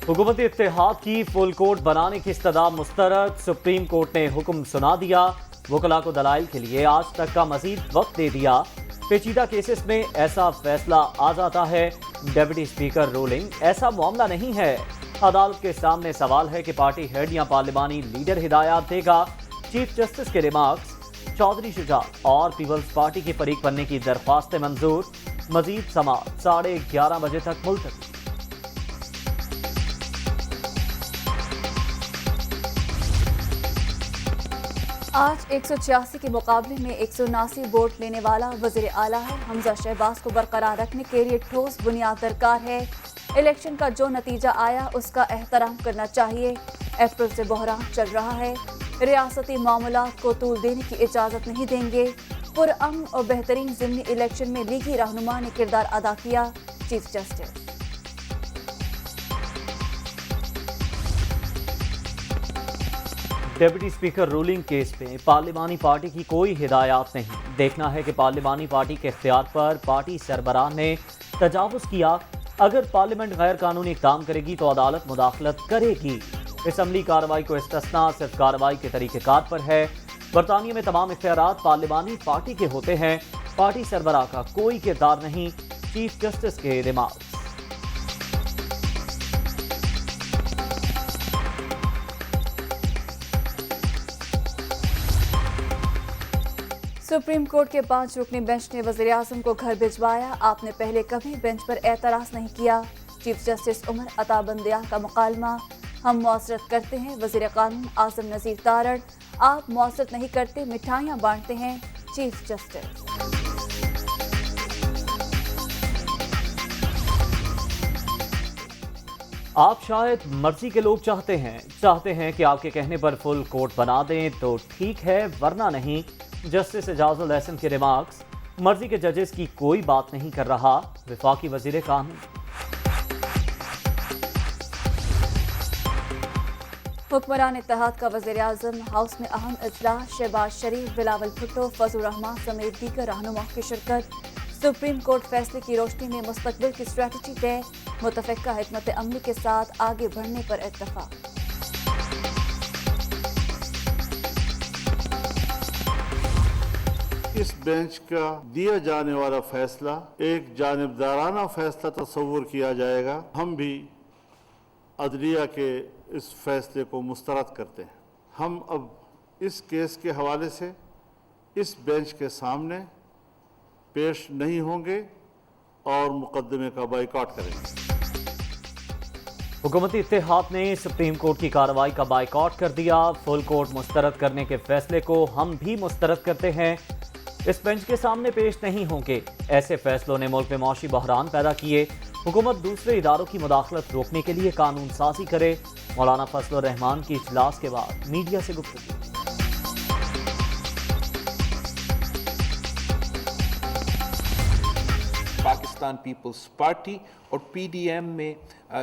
हुकूमती इत्तेहाद की full court बनाने की इस्तदा मुस्तरद। सुप्रीम कोर्ट ने हुक्म सुना दिया। वकला को दलाइल के लिए आज तक का मजीद वक्त दे दिया। पेचीदा केसेस में ऐसा फैसला आ जाता है। डिप्टी स्पीकर रूलिंग ऐसा मामला नहीं है। अदालत के सामने सवाल है कि पार्टी हेड या पार्लिमानी लीडर हिदायत देगा। चीफ जस्टिस के रिमार्क्स। चौधरी शुजा और पीपल्स पार्टी के फरीक बनने की दरख्वास्त मंजूर। मजीद समाअत 11:30 बजे तक मुलतवी। आज 186 के मुकाबले में 179 वोट लेने वाला वज़ीर आला है। हमजा शहबाज को बरकरार रखने के लिए ठोस बुनियाद दरकार है। इलेक्शन का जो नतीजा आया उसका एहतराम करना चाहिए। अप्रैल से बहरान चल रहा है। रियासती मामलात को तूल देने की इजाज़त नहीं देंगे। पुरअमन और बेहतरीन ज़िमनी इलेक्शन में लीगी रहनुमा ने किरदार अदा किया। Chief justice. Deputy speaker ruling case में पार्लिमानी पार्टी की कोई हिदायत नहीं। देखना है कि पार्लिमानी पार्टी के इख्तियार पर पार्टी सरबराह ने तजावुज़ किया। अगर पार्लियामेंट गैर कानूनी इक़दाम करेगी तो अदालत मुदाखलत करेगी। असम्बली कार्रवाई को इस्तिस्ना सिर्फ कार्रवाई के तरीक़ेकार पर है। बरतानिया में तमाम इख्तियारात पार्लिमानी पार्टी के होते हैं। पार्टी सरबराह का कोई किरदार नहीं। चीफ जस्टिस के रिमार्क्स। सुप्रीम कोर्ट के 5 रुकनी बेंच ने वज़ीर आज़म को घर भिजवाया। आपने पहले कभी बेंच पर एतराज़ नहीं किया। चीफ जस्टिस उमर अता बंदिया का मुकालमा। हम मुआसरत करते हैं। वज़ीर कानून आज़म नज़ीर तारड़। आप मुआसरत नहीं करते, मिठाइयाँ बांटते हैं। Chief justice. आप शायद मर्जी के लोग चाहते हैं कि आपके कहने पर फुल कोर्ट बना दें तो ठीक है, वरना नहीं। जस्टिस एजाजुल एहसन के रिमार्क्स। मर्जी के जजेस की कोई बात नहीं कर रहा। वफाकी वजीर कानून। हुक्मरान इत्तेहाद का वज़ीर आज़म हाउस में अहम इजलास। शहबाज शरीफ, बिलावल भुट्टो, फजल रहमान समेत दीगर रहनुमाओं की शिरकत। सुप्रीम कोर्ट फैसले की रोशनी में मुस्तकबिल की स्ट्रेटजी तय। मुतफ़िक़ा हिकमत अमली के साथ आगे बढ़ने पर इत्तफ़ाक़। इस बेंच का दिया जाने वाला फैसला एक जानिबदाराना फैसला तस्वुर किया जाएगा। हम भी अदलिया के इस फैसले को मुस्तरद करते हैं। हम अब इस केस के हवाले से इस बेंच के सामने पेश नहीं होंगे और मुकदमे का बाइकआउट करेंगे। हुकूमती इत्तेहाद ने सुप्रीम कोर्ट की कार्रवाई का बाइकआउट कर दिया। फुल कोर्ट मुस्तरद करने के फैसले को हम भी मुस्तरद करते हैं। इस बेंच के सामने पेश नहीं होंगे। ऐसे फैसलों ने मुल्क में मौशी बहरान पैदा किए। हुकूमत दूसरे इदारों की मुदाखलत रोकने के लिए कानून साजी करे। मौलाना फजल रहमान की इजलास के बाद मीडिया से गुफ्तगू। पाकिस्तान पीपल्स पार्टी और पीडीएम में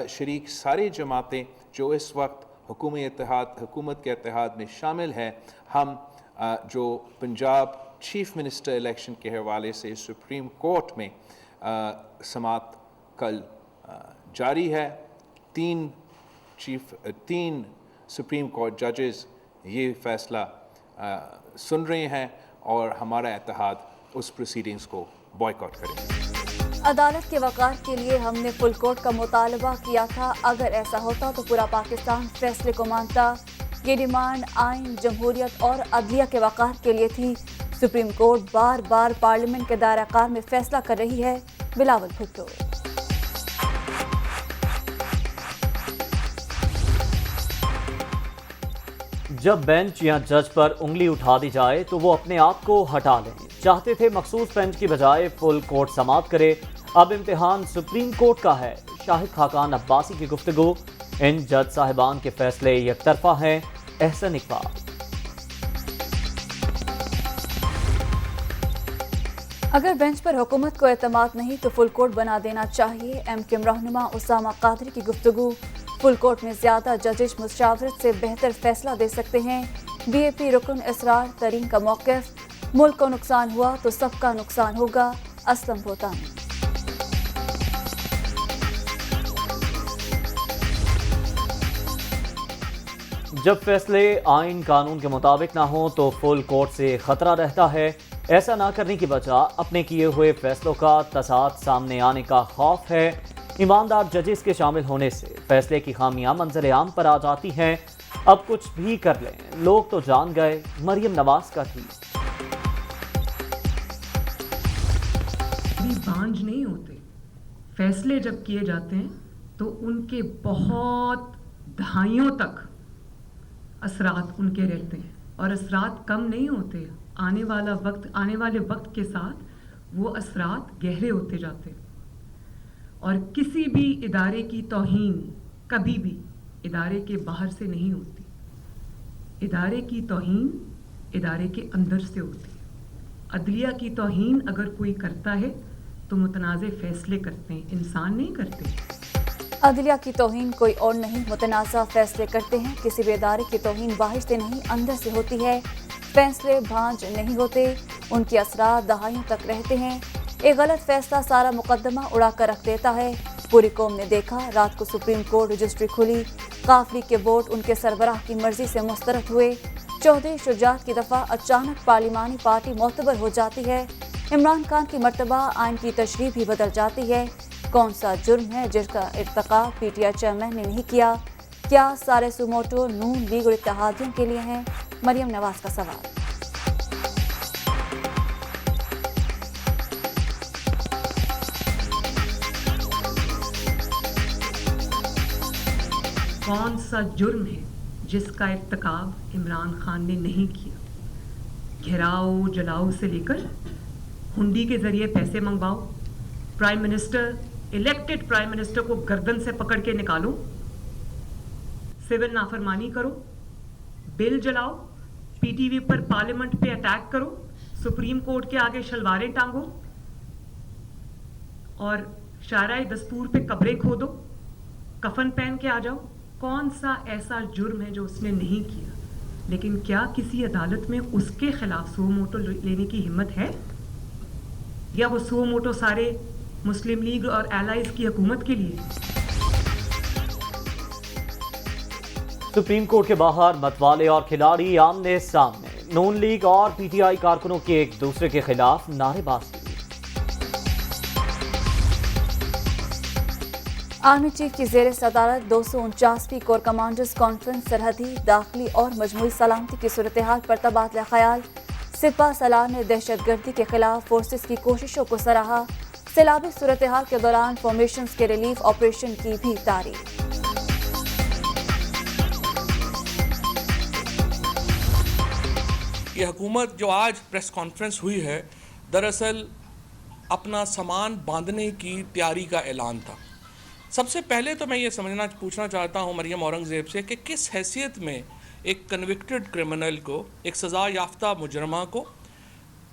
शरीक सारी जमातें जो इस वक्त हुकूमत के इत्तेहाद में शामिल है, हम जो पंजाब चीफ मिनिस्टर इलेक्शन के हवाले से सुप्रीम कोर्ट में समाअत कल जारी है। तीन सुप्रीम कोर्ट जजेस ये फैसला सुन रहे हैं और हमारा इत्तेहाद उस प्रोसीडिंग्स को बॉयकॉट करेगा। अदालत के वक़ार के लिए हमने फुल कोर्ट का मुतालबा किया था। अगर ऐसा होता तो पूरा पाकिस्तान फैसले को मानता। ये डिमांड आइन, जमहूरियत और अदलिया के वक़ार के लिए थी। सुप्रीम कोर्ट बार बार पार्लियामेंट के दायरा कार में फैसला कर रही है। बिलावल भुट्टो। जब बेंच या जज पर उंगली उठा दी जाए तो वो अपने आप को हटा लें। चाहते थे मखसूस बेंच की बजाय फुल कोर्ट समाअत करे। अब इम्तिहान सुप्रीम कोर्ट का है। शाहिद खाकान अब्बासी की गुफ्तगू। इन जज साहिबान के फैसले यकतरफा हैं। एहसन इकबाल। अगर बेंच पर हुकूमत को एतमाद नहीं तो फुल कोर्ट बना देना चाहिए। एमक्यूएम रहनुमा उसामा कादरी की गुफ्तगू। फुल कोर्ट में ज्यादा जजेस मुशावरत से बेहतर फैसला दे सकते हैं। बीएपी रुकन इसरार तरीन का मौक़िफ़। मुल्क को नुकसान हुआ तो सबका नुकसान होगा। असलम भोतानी। जब फैसले आइन कानून के मुताबिक ना हो तो फुल कोर्ट से खतरा रहता है। ऐसा ना करने की वजह अपने किए हुए फैसलों का तसाद सामने आने का खौफ है। ईमानदार जजेस के शामिल होने से फैसले की खामियां मंजर आम पर आ जाती हैं। अब कुछ भी कर लें, लोग तो जान गए मरियम नवाज का थी। बांझ नहीं होते। फैसले जब किए जाते हैं तो उनके बहुत दहाइयों तक असरात उनके रहते हैं और असरात कम नहीं होते। आने वाले वक्त के साथ वो असरात गहरे होते जाते हैं और किसी भी इदारे की तौहीन कभी भी इदारे के बाहर से नहीं होती। इदारे की तौहीन इदारे के अंदर से होती है। अदलिया की तौहीन अगर कोई करता है तो मुतनाज़े फैसले करते हैं, इंसान नहीं करते। अदलिया की तौहीन कोई और नहीं, मुतनाज़ा फैसले करते हैं। किसी भी इदारे की तौहीन बाहर से नहीं अंदर से होती है। फैसले भांज नहीं होते, उनके असरात दहाइयों तक रहते हैं। एक गलत फैसला सारा मुकदमा उड़ा कर रख देता है। पूरी कौम ने देखा, रात को सुप्रीम कोर्ट रजिस्ट्री खुली, काफली के वोट उनके सरबराह की मर्जी से मुस्तरद हुए। चौधरी शुजात की दफ़ा अचानक पार्लिमानी पार्टी मोतबर हो जाती है। इमरान खान की मर्तबा आइन की तशरीह भी बदल जाती है। कौन सा जुर्म है जिसका इर्तकाब पीटीआई चेयरमैन ने नहीं किया? क्या सारे सुमोटो नून लीग और इत्तेहादियों के लिए हैं? मरियम नवाज का सवाल। कौन सा जुर्म है जिसका इर्तकाब इमरान खान ने नहीं किया? घेराओ जलाओ से लेकर हुंडी के जरिए पैसे मंगवाओ, prime minister, elected prime minister को गर्दन से पकड़ के निकालो, सिविल नाफरमानी करो, बिल जलाओ, पीटीवी पर पार्लियामेंट पे अटैक करो, सुप्रीम कोर्ट के आगे शलवारें टांगो और शाराए दस्तूर पे कब्रें खोदो, कफन पहन के आ जाओ। कौन सा ऐसा जुर्म है जो उसने नहीं किया? लेकिन क्या किसी अदालत में उसके खिलाफ सुओ मोटो लेने की हिम्मत है? या वो सुओ मोटो सारे मुस्लिम लीग और एलाइज की हुकूमत के लिए? सुप्रीम कोर्ट के बाहर मतवाले और खिलाड़ी आमने सामने। नून लीग और पीटीआई कारकुनों के एक दूसरे के खिलाफ नारेबाजी। आर्मी चीफ की जेर सदारत 249वीं कोर कमांडर्स कॉन्फ्रेंस सरहदी, दाखिली और मजमूई सलामती की सूरत हाल पर तबादला ख्याल। सिपा सलार ने दहशतगर्दी के खिलाफ फोर्सेस की कोशिशों को सराहा। सैलाबी सूरत हाल के दौरान फॉर्मेशंस के रिलीफ ऑपरेशन की भी तारीफ। ये हुकूमत जो आज प्रेस कॉन्फ्रेंस हुई है, दरअसल अपना सामान बांधने की तैयारी का ऐलान था। सबसे पहले तो मैं ये पूछना चाहता हूँ मरियम औरंगज़ेब से कि किस हैसियत में एक कन्विक्टेड क्रिमिनल को, एक सज़ा याफ्ता मुजरमा को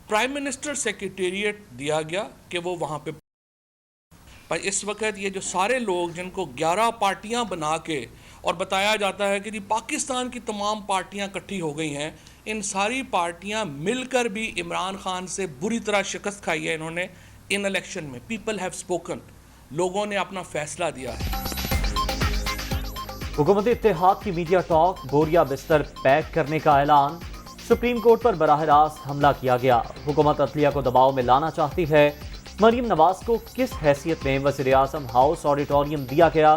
प्राइम मिनिस्टर सेक्रेटेरिएट दिया गया कि वो वहाँ पे। पर इस वक्त ये जो सारे लोग जिनको 11 पार्टियाँ बना के और बताया जाता है कि जी पाकिस्तान की तमाम पार्टियाँ इकट्ठी हो गई हैं, इन सारी पार्टियाँ मिलकर भी इमरान खान से बुरी तरह शिकस्त खाई है इन्होंने इन इलेक्शन में। पीपल हैव स्पोकन, लोगों ने अपना फैसला दिया है। हुकूमत इत्तेहाद की मीडिया टॉक, बोरिया बिस्तर पैक करने का ऐलान। सुप्रीम कोर्ट पर बराह रास्त हमला किया गया। हुकूमत अदलिया को दबाव में लाना चाहती है। मरियम नवाज को किस हैसियत में वज़ीर आज़म हाउस ऑडिटोरियम दिया गया?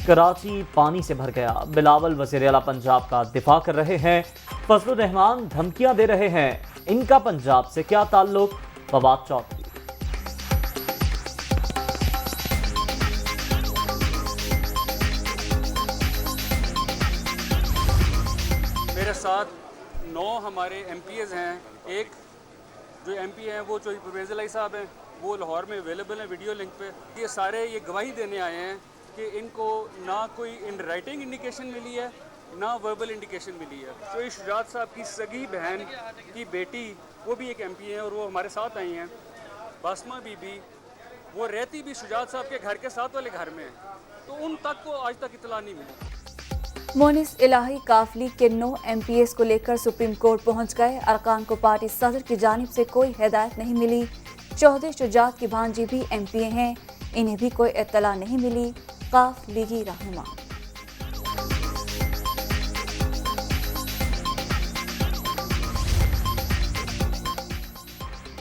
कराची पानी से भर गया। बिलावल वज़ीर आला पंजाब का दिफा कर रहे हैं। फजलुर रहमान धमकियां दे रहे हैं। इनका पंजाब से क्या ताल्लुक? फवाद चौधरी। मेरे साथ 9 हमारे MPs हैं। एक जो MP हैं वो चौधरी परवेज़ इलाही साहब हैं, वो लाहौर में अवेलेबल हैं वीडियो लिंक पे। ये सारे ये गवाही देने आए हैं कि इनको ना कोई इन राइटिंग इंडिकेशन मिली है, ना वर्बल इंडिकेशन मिली है। चौधरी शुजात साहब की सगी बहन की बेटी वो भी एक MP हैं और वो हमारे साथ आई हैं। बासमा बीबी वो रहती भी शुजात साहब के घर के साथ वाले घर में है, तो उन तक को आज तक इतला नहीं मिली। मोनिस इलाही काफली के 9 MPs को लेकर सुप्रीम कोर्ट पहुंच गए। अरकान को पार्टी सदर की जानिब से कोई हिदायत नहीं मिली। चौधरी शुजात की भांजी भी MPA हैं, इन्हें भी कोई इत्तला नहीं मिली। काफ लीगी रहनुमा।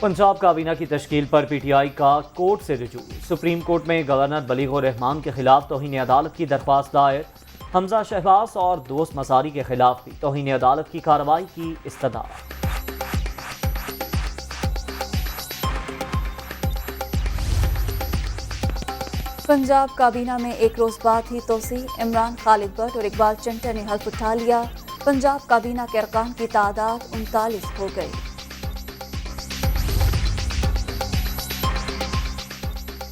पंजाब काबीना की तश्कील पर पीटीआई का कोर्ट से रुजू। सुप्रीम कोर्ट में गवर्नर बलीगुर रहमान के खिलाफ तौहीन अदालत की दरख्वास्त दायर। हमजा शहबाज और दोस्त मसारी के खिलाफ भी तौहीन अदालत की कार्रवाई की इस्तदा। पंजाब काबीना में एक रोज बाद ही तोसी, इमरान, खालिद भट्ट और इकबाल चंटा ने हल्फ उठा लिया। पंजाब काबीना के अरकान की तादाद 39 हो गई।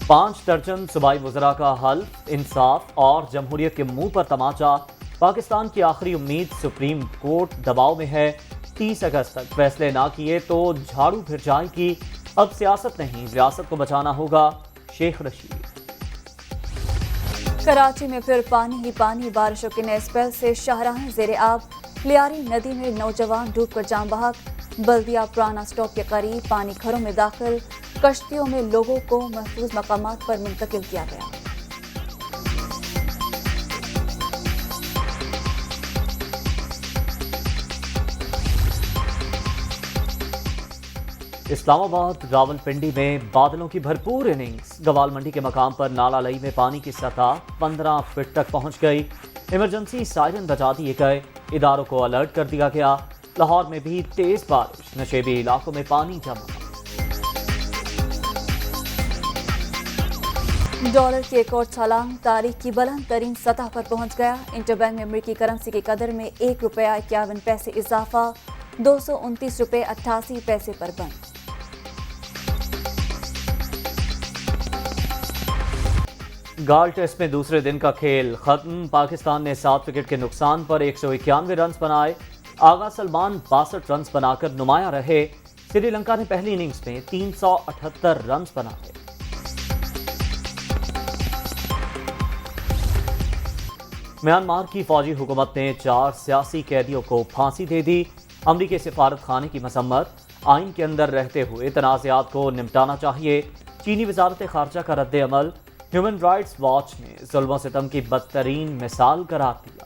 पांच दर्जन सूबाई वज़रा का हल्फ, इंसाफ और जमहूरियत के मुंह पर तमाचा। पाकिस्तान की आखिरी उम्मीद सुप्रीम कोर्ट दबाव में है। 30 अगस्त तक फैसले ना किए तो झाड़ू फिर जाएगी। अब सियासत नहीं, रियासत को बचाना होगा। शेख रशीद। कराची में फिर पानी ही पानी। बारिशों के नए स्पेल से शाहराहें ज़ेरे आब। लियारी नदी में नौजवान डूबकर जान बहक। बल्दिया पुराना स्टॉप के करीब पानी घरों में दाखिल। कश्तियों में लोगों को महफूज मकामात पर मुंतकिल किया गया। इस्लामाबाद रावलपिंडी में बादलों की भरपूर इनिंग्स। गवाल मंडी के मकाम पर नाला लई में पानी की सतह 15 फीट तक पहुंच गई। इमरजेंसी सायरन बजा दिए गए। इदारों को अलर्ट कर दिया गया। लाहौर में भी तेज बारिश। नशेबी इलाकों में पानी जमा। डॉलर की एक और छलांग तारीख की बुलंद तरीन सतह पर पहुंच गया। इंटरबैंक में अमेरिकी करेंसी की कदर में ₹1.51 इजाफा। 229 रुपये 88 पैसे पर बंद। गाल टेस्ट में दूसरे दिन का खेल खत्म। पाकिस्तान ने 7 विकेट के नुकसान पर 191 रन बनाए। आगा सलमान 62 रन बनाकर नुमाया रहे। श्रीलंका ने पहली इनिंग्स में 378 रन बनाए। म्यांमार की फौजी हुकूमत ने 4 सियासी कैदियों को फांसी दे दी। अमरीकी सिफारत खाने की मसम्मत। आइन के अंदर रहते हुए तनाज़ात को निपटाना चाहिए। चीनी वजारत खारजा का रद्द अमल ह्यूमन राइट्स वॉच ने ज़ुल्म-ओ-सितम की बदतरीन मिसाल करार दिया।